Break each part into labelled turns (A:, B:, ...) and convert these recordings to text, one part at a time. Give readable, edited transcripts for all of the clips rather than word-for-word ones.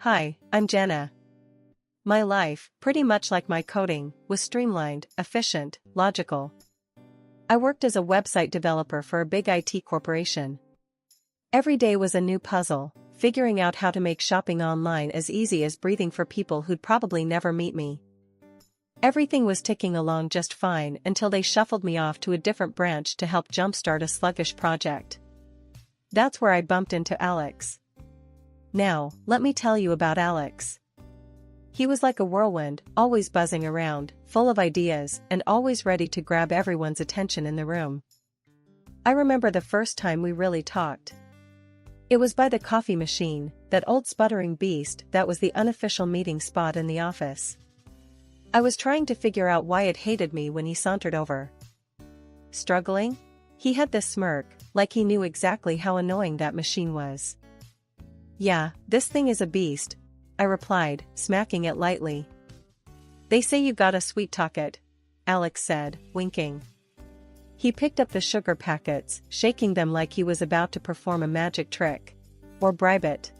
A: Hi, I'm Jenna. My life, pretty much like my coding, was streamlined, efficient, logical. I worked as a website developer for a big IT corporation. Every day was a new puzzle, figuring out how to make shopping online as easy as breathing for people who'd probably never meet me. Everything was ticking along just fine until they shuffled me off to a different branch to help jumpstart a sluggish project. That's where I bumped into Alex. Now, let me tell you about Alex. He was like a whirlwind, always buzzing around, full of ideas, and always ready to grab everyone's attention in the room. I remember the first time we really talked. It was by the coffee machine, that old sputtering beast that was the unofficial meeting spot in the office. I was trying to figure out why it hated me when he sauntered over. Struggling? He had this smirk, like he knew exactly how annoying that machine was. Yeah, this thing is a beast, I replied, smacking it lightly. They say you gotta sweet-talk it, Alex said, winking. He picked up the sugar packets, shaking them like he was about to perform a magic trick. Or bribe it.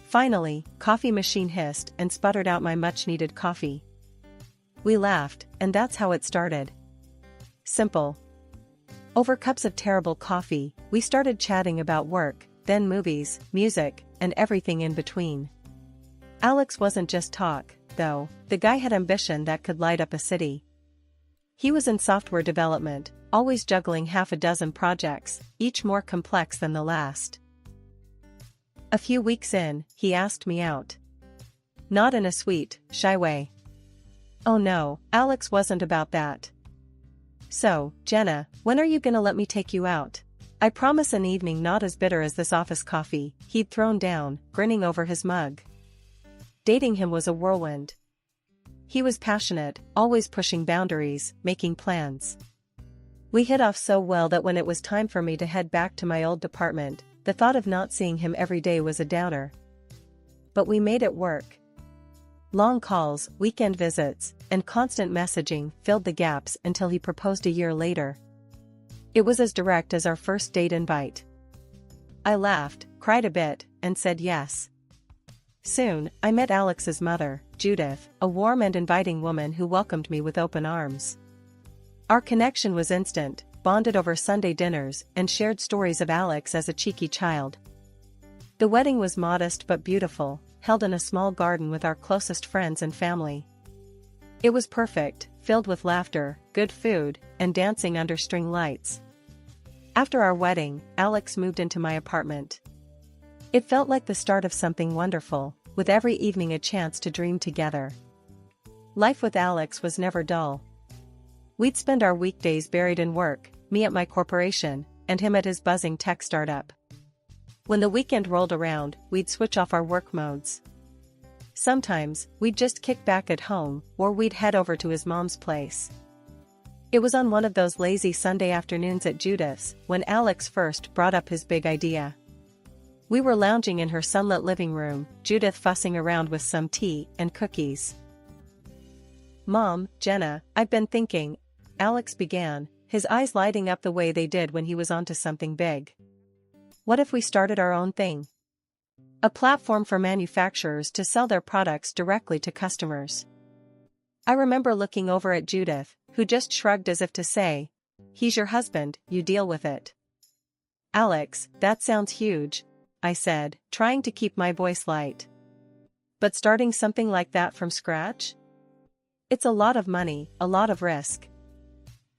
A: Finally, coffee machine hissed and sputtered out my much-needed coffee. We laughed, and that's how it started. Simple. Over cups of terrible coffee, we started chatting about work, then movies, music, and everything in between. Alex wasn't just talk, though. The guy had ambition that could light up a city. He was in software development, always juggling half a dozen projects, each more complex than the last. A few weeks in, he asked me out. Not in a sweet, shy way. Oh no, Alex wasn't about that. So, Jenna, when are you gonna let me take you out? I promise an evening not as bitter as this office coffee, he'd thrown down, grinning over his mug. Dating him was a whirlwind. He was passionate, always pushing boundaries, making plans. We hit off so well that when it was time for me to head back to my old department, the thought of not seeing him every day was a downer. But we made it work. Long calls, weekend visits, and constant messaging filled the gaps until he proposed a year later. It was as direct as our first date invite. I laughed, cried a bit, and said yes. Soon, I met Alex's mother, Judith, a warm and inviting woman who welcomed me with open arms. Our connection was instant, bonded over Sunday dinners and shared stories of Alex as a cheeky child. The wedding was modest but beautiful, held in a small garden with our closest friends and family. It was perfect, filled with laughter, good food, and dancing under string lights. After our wedding, Alex moved into my apartment. It felt like the start of something wonderful, with every evening a chance to dream together. Life with Alex was never dull. We'd spend our weekdays buried in work, me at my corporation, and him at his buzzing tech startup. When the weekend rolled around, we'd switch off our work modes. Sometimes, we'd just kick back at home, or we'd head over to his mom's place. It was on one of those lazy Sunday afternoons at Judith's, when Alex first brought up his big idea. We were lounging in her sunlit living room, Judith fussing around with some tea and cookies. Mom, Jenna, I've been thinking, Alex began, his eyes lighting up the way they did when he was onto something big. What if we started our own thing? A platform for manufacturers to sell their products directly to customers. I remember looking over at Judith, who just shrugged as if to say, "He's your husband, you deal with it." Alex, that sounds huge, I said, trying to keep my voice light. But starting something like that from scratch? It's a lot of money, a lot of risk.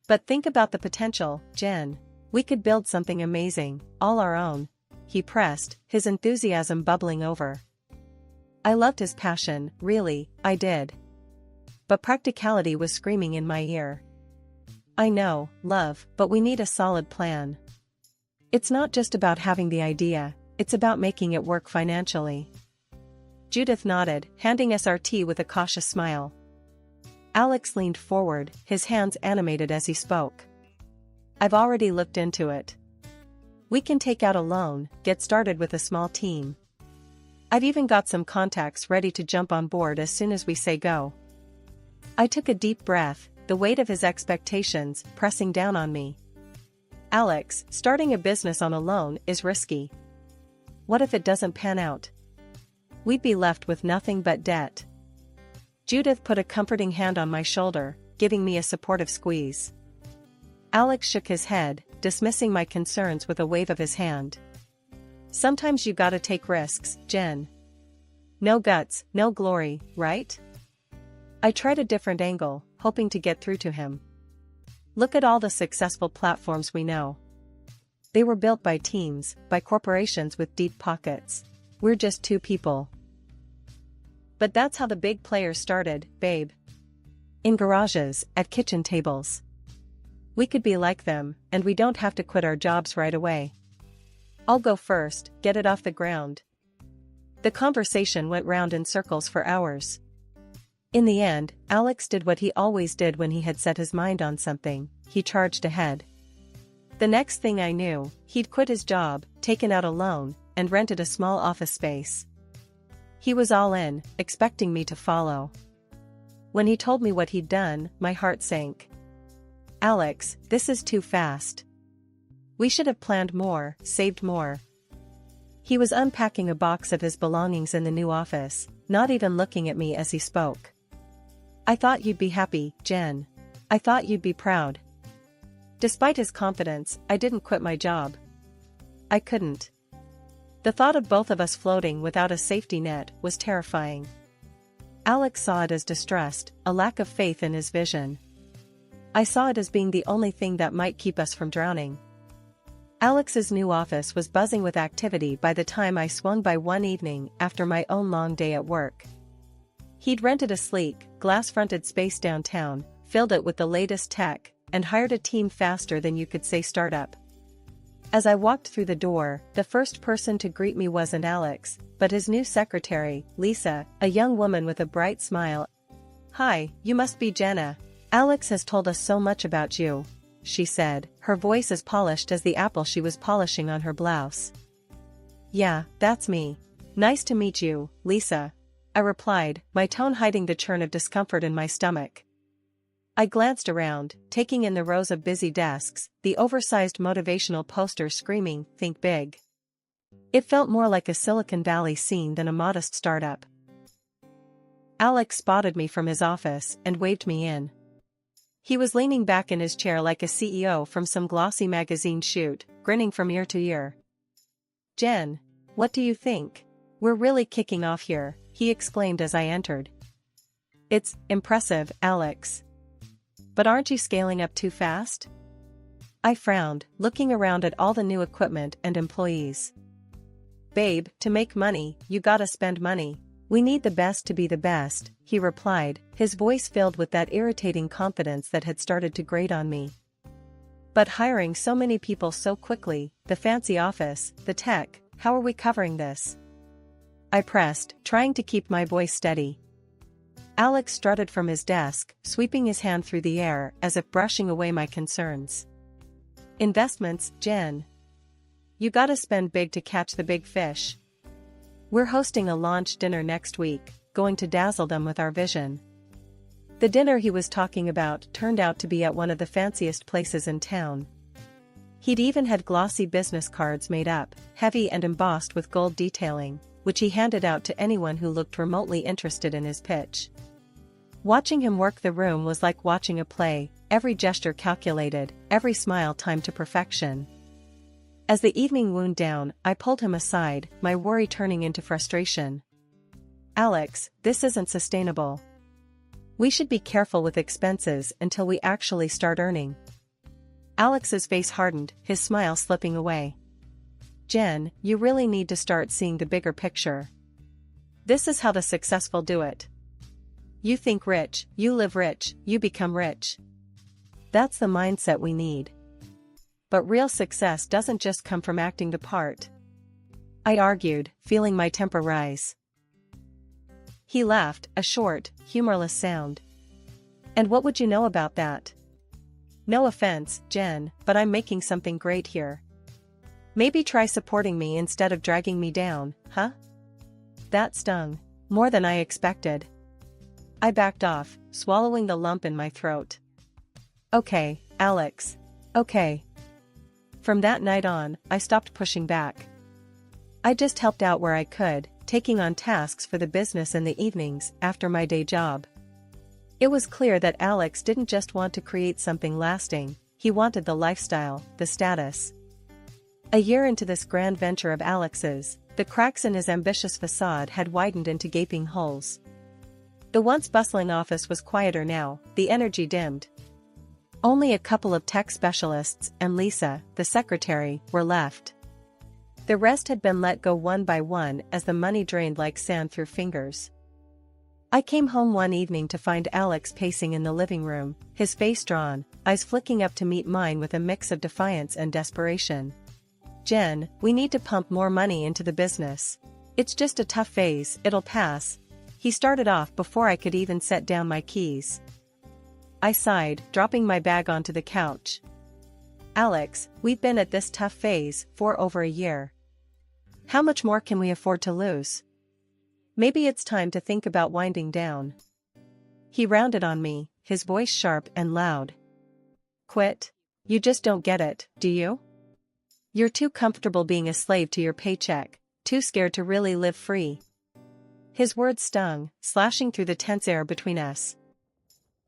A: But think about the potential, Jen. We could build something amazing, all our own, he pressed, his enthusiasm bubbling over. I loved his passion, really, I did. But practicality was screaming in my ear. I know, love, but we need a solid plan. It's not just about having the idea, it's about making it work financially. Judith nodded, handing us our tea with a cautious smile. Alex leaned forward, his hands animated as he spoke. I've already looked into it. We can take out a loan, get started with a small team. I've even got some contacts ready to jump on board as soon as we say go. I took a deep breath, the weight of his expectations pressing down on me. Alex, starting a business on a loan is risky. What if it doesn't pan out? We'd be left with nothing but debt. Judith put a comforting hand on my shoulder, giving me a supportive squeeze. Alex shook his head, dismissing my concerns with a wave of his hand. Sometimes you gotta take risks, Jen. No guts, no glory, right? I tried a different angle, hoping to get through to him. Look at all the successful platforms we know. They were built by teams, by corporations with deep pockets. We're just two people. But that's how the big players started, babe. In garages, at kitchen tables. We could be like them, and we don't have to quit our jobs right away. I'll go first, get it off the ground. The conversation went round in circles for hours. In the end, Alex did what he always did when he had set his mind on something. He charged ahead. The next thing I knew, he'd quit his job, taken out a loan, and rented a small office space. He was all in, expecting me to follow. When he told me what he'd done, my heart sank. Alex, this is too fast. We should have planned more, saved more. He was unpacking a box of his belongings in the new office, not even looking at me as he spoke. I thought you'd be happy, Jen. I thought you'd be proud. Despite his confidence, I didn't quit my job. I couldn't. The thought of both of us floating without a safety net was terrifying. Alex saw it as distrust, a lack of faith in his vision. I saw it as being the only thing that might keep us from drowning. Alex's new office was buzzing with activity by the time I swung by one evening after my own long day at work. He'd rented a sleek, glass-fronted space downtown, filled it with the latest tech, and hired a team faster than you could say startup. As I walked through the door, the first person to greet me wasn't Alex, but his new secretary, Lisa, a young woman with a bright smile. "Hi, you must be Jenna. Alex has told us so much about you," she said, her voice as polished as the apple she was polishing on her blouse. "Yeah, that's me. Nice to meet you, Lisa," I replied, my tone hiding the churn of discomfort in my stomach. I glanced around, taking in the rows of busy desks, the oversized motivational posters screaming, "Think big." It felt more like a Silicon Valley scene than a modest startup. Alex spotted me from his office and waved me in. He was leaning back in his chair like a CEO from some glossy magazine shoot, grinning from ear to ear. "Jen, what do you think? We're really kicking off here," he exclaimed as I entered. "It's impressive, Alex. But aren't you scaling up too fast?" I frowned, looking around at all the new equipment and employees. "Babe, to make money, you gotta spend money. We need the best to be the best," he replied, his voice filled with that irritating confidence that had started to grate on me. "But hiring so many people so quickly, the fancy office, the tech, how are we covering this?" I pressed, trying to keep my voice steady. Alex strutted from his desk, sweeping his hand through the air as if brushing away my concerns. "Investments, Jen. You gotta spend big to catch the big fish. We're hosting a launch dinner next week, going to dazzle them with our vision." The dinner he was talking about turned out to be at one of the fanciest places in town. He'd even had glossy business cards made up, heavy and embossed with gold detailing, which he handed out to anyone who looked remotely interested in his pitch. Watching him work the room was like watching a play, every gesture calculated, every smile timed to perfection. As the evening wound down, I pulled him aside, my worry turning into frustration. "Alex, this isn't sustainable. We should be careful with expenses until we actually start earning." Alex's face hardened, his smile slipping away. "Jen, you really need to start seeing the bigger picture. This is how the successful do it. You think rich, you live rich, you become rich. That's the mindset we need. But real success doesn't just come from acting the part," I argued, feeling my temper rise. He laughed, a short, humorless sound. "And what would you know about that? No offense, Jen, but I'm making something great here. Maybe try supporting me instead of dragging me down, huh?" That stung. More than I expected. I backed off, swallowing the lump in my throat. "Okay, Alex. Okay." From that night on, I stopped pushing back. I just helped out where I could, taking on tasks for the business in the evenings after my day job. It was clear that Alex didn't just want to create something lasting, he wanted the lifestyle, the status. A year into this grand venture of Alex's, the cracks in his ambitious facade had widened into gaping holes. The once bustling office was quieter now, the energy dimmed. Only a couple of tech specialists and Lisa, the secretary, were left. The rest had been let go one by one as the money drained like sand through fingers. I came home one evening to find Alex pacing in the living room, his face drawn, eyes flicking up to meet mine with a mix of defiance and desperation. "Jen, we need to pump more money into the business. It's just a tough phase, it'll pass." He started off before I could even set down my keys. I sighed, dropping my bag onto the couch. "Alex, we've been at this tough phase for over a year. How much more can we afford to lose? Maybe it's time to think about winding down." He rounded on me, his voice sharp and loud. "Quit? You just don't get it, do you? You're too comfortable being a slave to your paycheck, too scared to really live free." His words stung, slashing through the tense air between us.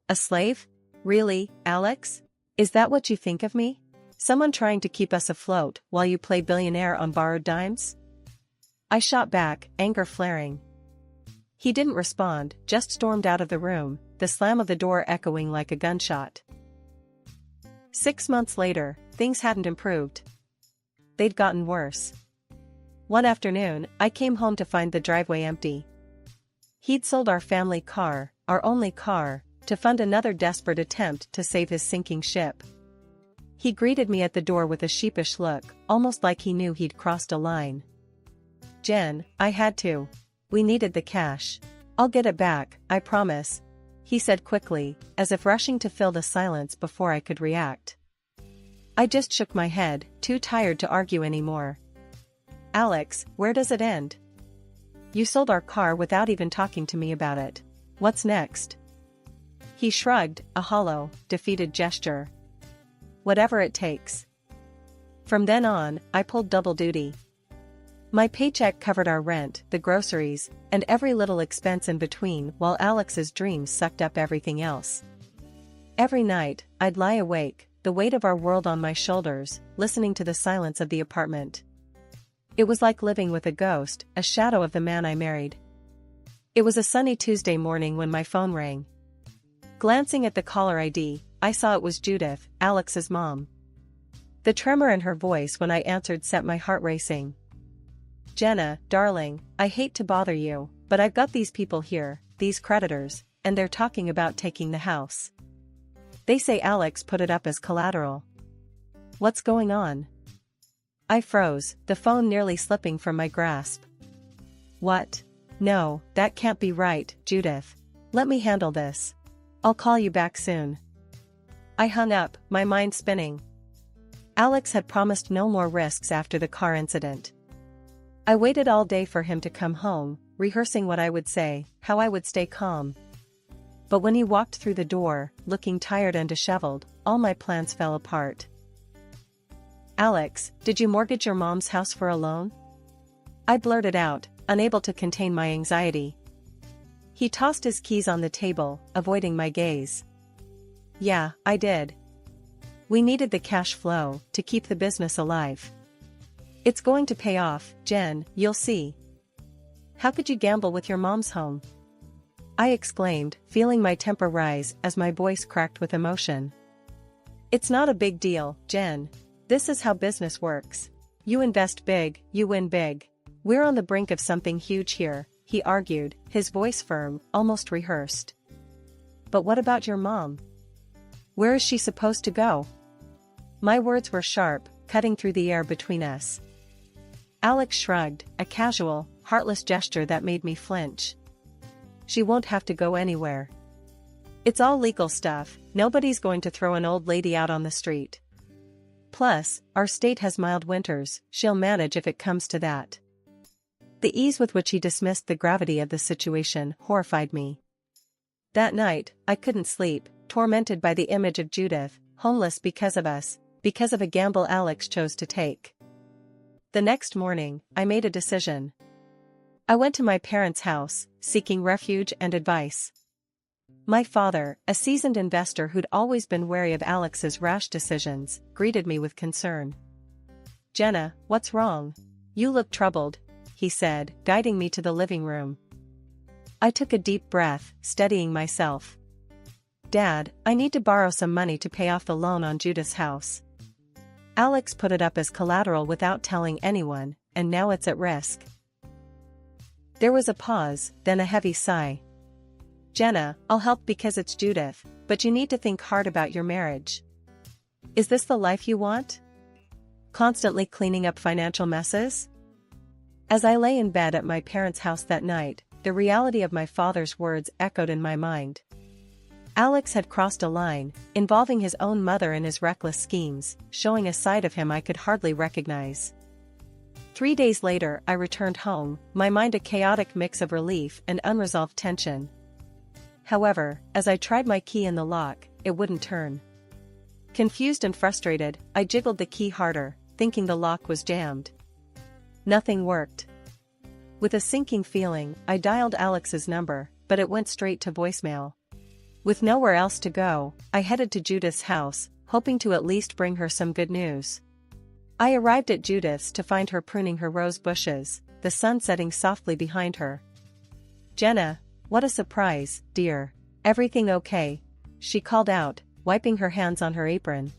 A: "A slave? Really, Alex? Is that what you think of me? Someone trying to keep us afloat while you play billionaire on borrowed dimes?" I shot back, anger flaring. He didn't respond, just stormed out of the room, the slam of the door echoing like a gunshot. 6 months later, things hadn't improved. They'd gotten worse. One afternoon, I came home to find the driveway empty. He'd sold our family car, our only car, to fund another desperate attempt to save his sinking ship. He greeted me at the door with a sheepish look, almost like he knew he'd crossed a line. "Jen, I had to. We needed the cash. I'll get it back, I promise," he said quickly, as if rushing to fill the silence before I could react. I just shook my head, too tired to argue anymore. "Alex, where does it end? You sold our car without even talking to me about it. What's next?" He shrugged, a hollow, defeated gesture. "Whatever it takes." From then on, I pulled double duty. My paycheck covered our rent, the groceries, and every little expense in between while Alex's dreams sucked up everything else. Every night, I'd lie awake, the weight of our world on my shoulders, listening to the silence of the apartment. It was like living with a ghost, a shadow of the man I married. It was a sunny Tuesday morning when my phone rang. Glancing at the caller ID, I saw it was Judith, Alex's mom. The tremor in her voice when I answered set my heart racing. "Jenna, darling, I hate to bother you, but I've got these people here, these creditors, and they're talking about taking the house. They say Alex put it up as collateral." "What's going on?" I froze, the phone nearly slipping from my grasp. "What? No, that can't be right, Judith. Let me handle this. I'll call you back soon." I hung up, my mind spinning. Alex had promised no more risks after the car incident. I waited all day for him to come home, rehearsing what I would say, how I would stay calm. But when he walked through the door, looking tired and disheveled, all my plans fell apart. "Alex, did you mortgage your mom's house for a loan?" I blurted out, unable to contain my anxiety. He tossed his keys on the table, avoiding my gaze. "Yeah, I did. We needed the cash flow to keep the business alive. It's going to pay off, Jen, you'll see." "How could you gamble with your mom's home?" I exclaimed, feeling my temper rise as my voice cracked with emotion. "It's not a big deal, Jen. This is how business works. You invest big, you win big. We're on the brink of something huge here," he argued, his voice firm, almost rehearsed. "But what about your mom? Where is she supposed to go?" My words were sharp, cutting through the air between us. Alex shrugged, a casual, heartless gesture that made me flinch. "She won't have to go anywhere. It's all legal stuff, nobody's going to throw an old lady out on the street. Plus, our state has mild winters, she'll manage if it comes to that." The ease with which he dismissed the gravity of the situation horrified me. That night, I couldn't sleep, tormented by the image of Judith, homeless because of us, because of a gamble Alex chose to take. The next morning, I made a decision. I went to my parents' house, seeking refuge and advice. My father, a seasoned investor who'd always been wary of Alex's rash decisions, greeted me with concern. "Jenna, what's wrong? You look troubled," he said, guiding me to the living room. I took a deep breath, steadying myself. "Dad, I need to borrow some money to pay off the loan on Judith's house. Alex put it up as collateral without telling anyone, and now it's at risk." There was a pause, then a heavy sigh. "Jenna, I'll help because it's Judith, but you need to think hard about your marriage. Is this the life you want? Constantly cleaning up financial messes?" As I lay in bed at my parents' house that night, the reality of my father's words echoed in my mind. Alex had crossed a line, involving his own mother in his reckless schemes, showing a side of him I could hardly recognize. 3 days later, I returned home, my mind a chaotic mix of relief and unresolved tension. However, as I tried my key in the lock, it wouldn't turn. Confused and frustrated, I jiggled the key harder, thinking the lock was jammed. Nothing worked. With a sinking feeling, I dialed Alex's number, but it went straight to voicemail. With nowhere else to go, I headed to Judith's house, hoping to at least bring her some good news. I arrived at Judith's to find her pruning her rose bushes, the sun setting softly behind her. "Jenna, what a surprise, dear. Everything okay?" she called out, wiping her hands on her apron.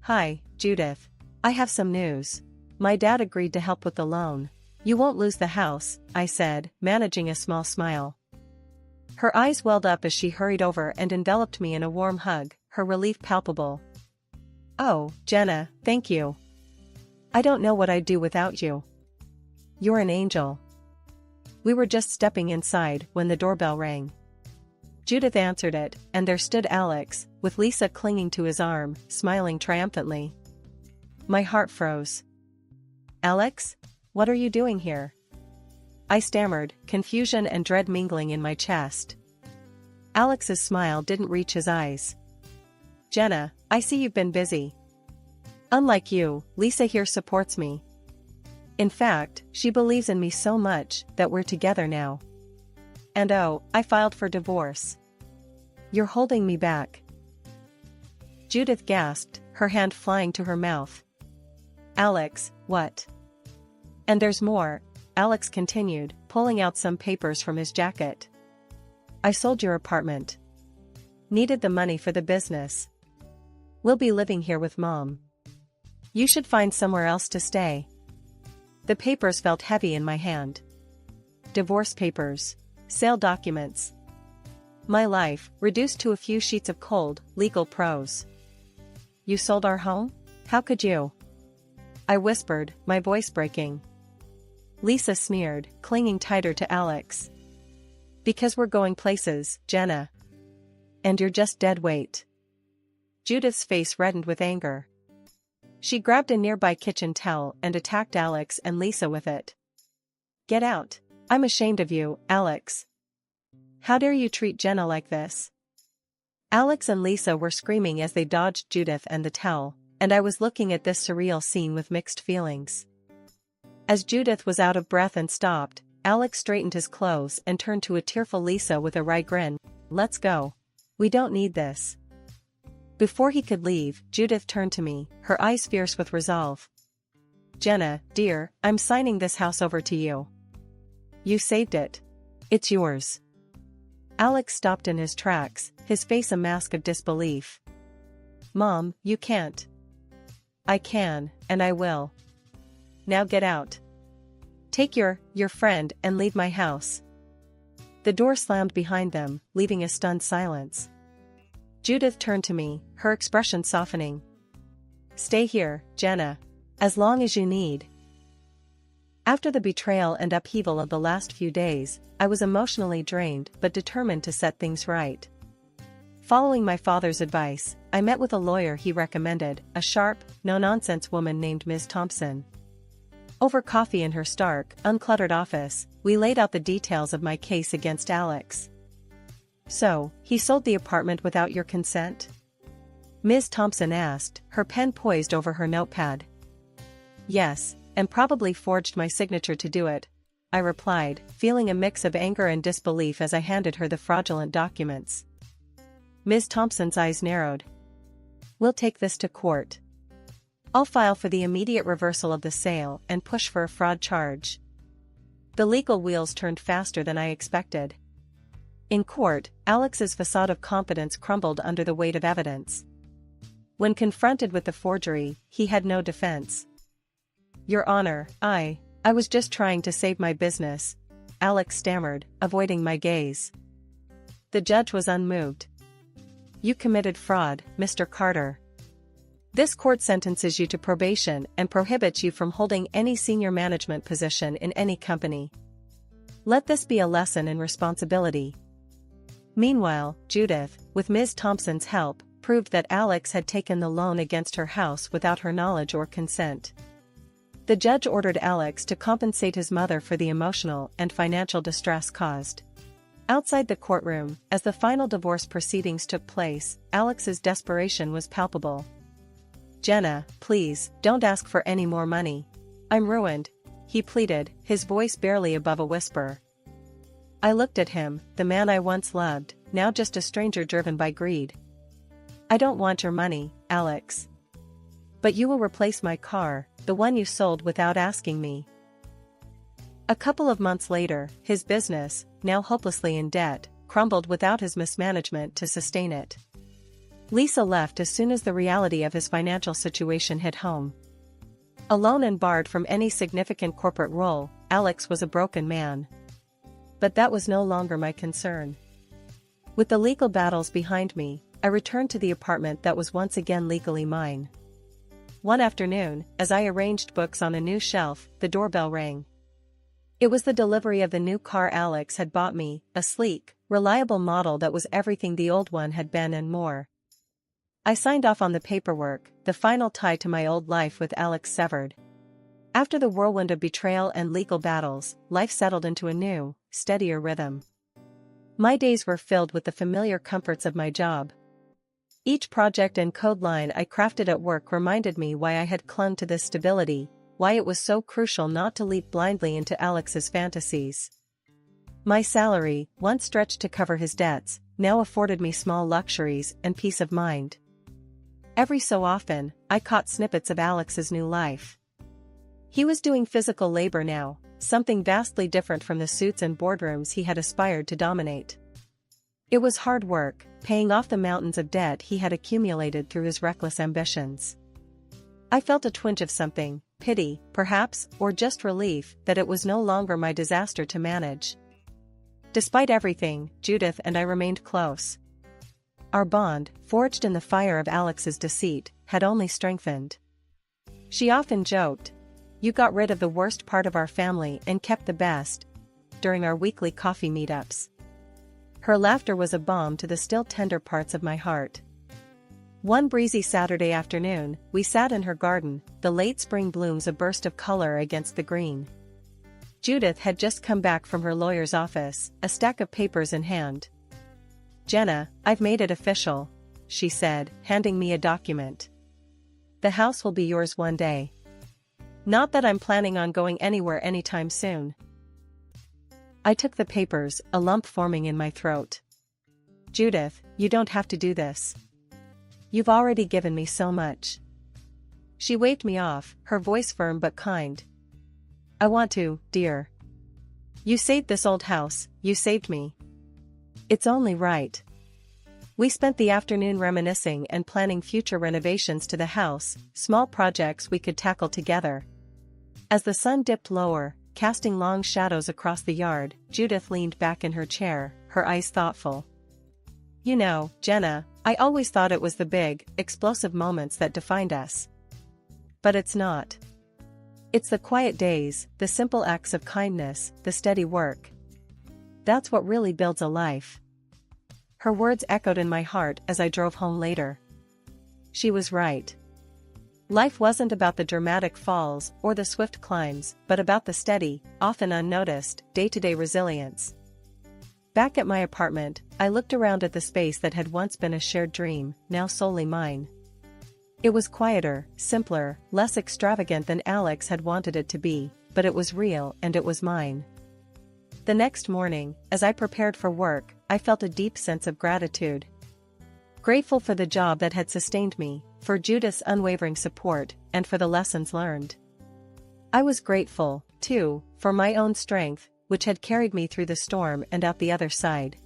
A: "Hi, Judith. I have some news. My dad agreed to help with the loan. You won't lose the house," I said, managing a small smile. Her eyes welled up as she hurried over and enveloped me in a warm hug, her relief palpable. "Oh, Jenna, thank you. I don't know what I'd do without you. You're an angel." We were just stepping inside when the doorbell rang. Judith answered it, and there stood Alex, with Lisa clinging to his arm, smiling triumphantly. My heart froze. "Alex? What are you doing here?" I stammered, confusion and dread mingling in my chest. Alex's smile didn't reach his eyes. "Jenna, I see you've been busy. Unlike you, Lisa here supports me. In fact, she believes in me so much that we're together now. And oh, I filed for divorce. You're holding me back." Judith gasped, her hand flying to her mouth. "Alex, what?" "And there's more," Alex continued, pulling out some papers from his jacket. "I sold your apartment. Needed the money for the business. We'll be living here with Mom. You should find somewhere else to stay." The papers felt heavy in my hand. Divorce papers. Sale documents. My life, reduced to a few sheets of cold, legal prose. "You sold our home? How could you?" I whispered, my voice breaking. Lisa sneered, clinging tighter to Alex. "Because we're going places, Jenna. And you're just dead weight." Judith's face reddened with anger. She grabbed a nearby kitchen towel and attacked Alex and Lisa with it. "Get out. I'm ashamed of you, Alex. How dare you treat Jenna like this?" Alex and Lisa were screaming as they dodged Judith and the towel, and I was looking at this surreal scene with mixed feelings. As Judith was out of breath and stopped, Alex straightened his clothes and turned to a tearful Lisa with a wry grin. "Let's go. We don't need this." Before he could leave, Judith turned to me, her eyes fierce with resolve. "Jenna, dear, I'm signing this house over to you. You saved it. It's yours." Alex stopped in his tracks, his face a mask of disbelief. "Mom, you can't." "I can, and I will. Now get out. Take your friend and leave my house." The door slammed behind them, leaving a stunned silence. Judith turned to me, her expression softening. "Stay here, Jenna. As long as you need." After the betrayal and upheaval of the last few days, I was emotionally drained but determined to set things right. Following my father's advice, I met with a lawyer he recommended, a sharp, no-nonsense woman named Ms. Thompson. Over coffee in her stark, uncluttered office, we laid out the details of my case against Alex. "So, he sold the apartment without your consent?" Ms. Thompson asked, her pen poised over her notepad. "Yes, and probably forged my signature to do it," I replied, feeling a mix of anger and disbelief as I handed her the fraudulent documents. Ms. Thompson's eyes narrowed. "We'll take this to court. I'll file for the immediate reversal of the sale and push for a fraud charge." The legal wheels turned faster than I expected. In court, Alex's facade of competence crumbled under the weight of evidence. When confronted with the forgery, he had no defense. "Your Honor, I was just trying to save my business," Alex stammered, avoiding my gaze. The judge was unmoved. "You committed fraud, Mr. Carter. This court sentences you to probation and prohibits you from holding any senior management position in any company. Let this be a lesson in responsibility." Meanwhile, Judith, with Ms. Thompson's help, proved that Alex had taken the loan against her house without her knowledge or consent. The judge ordered Alex to compensate his mother for the emotional and financial distress caused. Outside the courtroom, as the final divorce proceedings took place, Alex's desperation was palpable. "Jenna, please, don't ask for any more money. I'm ruined," he pleaded, his voice barely above a whisper. I looked at him, the man I once loved, now just a stranger driven by greed. "I don't want your money, Alex. But you will replace my car, the one you sold without asking me." A couple of months later, his business, now hopelessly in debt, crumbled without his mismanagement to sustain it. Lisa left as soon as the reality of his financial situation hit home. Alone and barred from any significant corporate role, Alex was a broken man. But that was no longer my concern. With the legal battles behind me, I returned to the apartment that was once again legally mine. One afternoon, as I arranged books on a new shelf, the doorbell rang. It was the delivery of the new car Alex had bought me, a sleek, reliable model that was everything the old one had been and more. I signed off on the paperwork, the final tie to my old life with Alex severed. After the whirlwind of betrayal and legal battles, life settled into a new, steadier rhythm. My days were filled with the familiar comforts of my job. Each project and code line I crafted at work reminded me why I had clung to this stability, why it was so crucial not to leap blindly into Alex's fantasies. My salary, once stretched to cover his debts, now afforded me small luxuries and peace of mind. Every so often, I caught snippets of Alex's new life. He was doing physical labor now, something vastly different from the suits and boardrooms he had aspired to dominate. It was hard work, paying off the mountains of debt he had accumulated through his reckless ambitions. I felt a twinge of something, pity, perhaps, or just relief, that it was no longer my disaster to manage. Despite everything, Judith and I remained close. Our bond, forged in the fire of Alex's deceit, had only strengthened. She often joked, "You got rid of the worst part of our family and kept the best," during our weekly coffee meetups. Her laughter was a balm to the still tender parts of my heart. One breezy Saturday afternoon, we sat in her garden, the late spring blooms a burst of color against the green. Judith had just come back from her lawyer's office, a stack of papers in hand. "Jenna, I've made it official," she said, handing me a document. "The house will be yours one day. Not that I'm planning on going anywhere anytime soon." I took the papers, a lump forming in my throat. "Judith, you don't have to do this. You've already given me so much." She waved me off, her voice firm but kind. "I want to, dear. You saved this old house, you saved me. It's only right." We spent the afternoon reminiscing and planning future renovations to the house, small projects we could tackle together. As the sun dipped lower, casting long shadows across the yard, Judith leaned back in her chair, her eyes thoughtful. "You know, Jenna, I always thought it was the big, explosive moments that defined us. But it's not. It's the quiet days, the simple acts of kindness, the steady work. That's what really builds a life." Her words echoed in my heart as I drove home later. She was right. Life wasn't about the dramatic falls or the swift climbs, but about the steady, often unnoticed, day-to-day resilience. Back at my apartment, I looked around at the space that had once been a shared dream, now solely mine. It was quieter, simpler, less extravagant than Alex had wanted it to be, but it was real and it was mine. The next morning, as I prepared for work, I felt a deep sense of gratitude. Grateful for the job that had sustained me, for Judith's unwavering support, and for the lessons learned. I was grateful, too, for my own strength, which had carried me through the storm and out the other side.